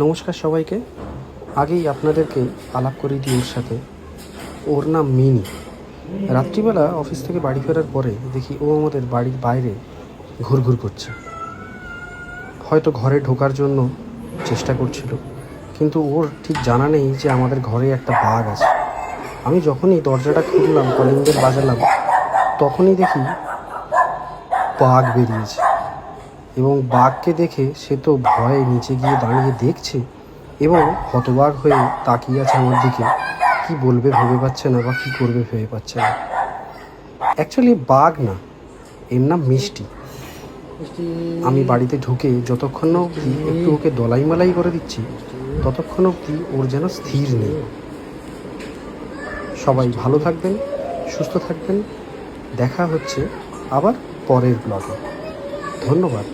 নমস্কার সবাইকে। আগেই আপনাদেরকে আলাপ করে দিই ওর সাথে। ওর নাম মিনি। রাত্রিবেলা অফিস থেকে বাড়ি ফেরার পরে দেখি ও আমাদের বাড়ির বাইরে ঘুরঘুর করছে। হয়তো ঘরে ঢোকার জন্য চেষ্টা করছিল, কিন্তু ওর ঠিক জানা নেই যে আমাদের ঘরে একটা বাঘ আছে। আমি যখনই দরজাটা খুললাম, কলিং বেল বাজালাম, তখনই দেখি বাঘ বেরিয়েছে। এবং বাঘকে দেখে সে তো ভয়ে নিচে গিয়ে দাঁড়িয়ে দেখছে এবং হতবাক হয়ে তাকিয়ে আছে আমার দিকে। কি বলবে ভেবে পাচ্ছে না, বা কী করবে ভেবে পাচ্ছে না। অ্যাকচুয়ালি বাঘ না, এর নাম মিষ্টি। আমি বাড়িতে ঢুকে যতক্ষণ না অবধি একটু ওকে দলাই মালাই করে দিচ্ছি, ততক্ষণ অবধি ওর যেন স্থির নেই। সবাই ভালো থাকবেন, সুস্থ থাকবেন। দেখা হচ্ছে আবার পরের ব্লগে। ধন্যবাদ।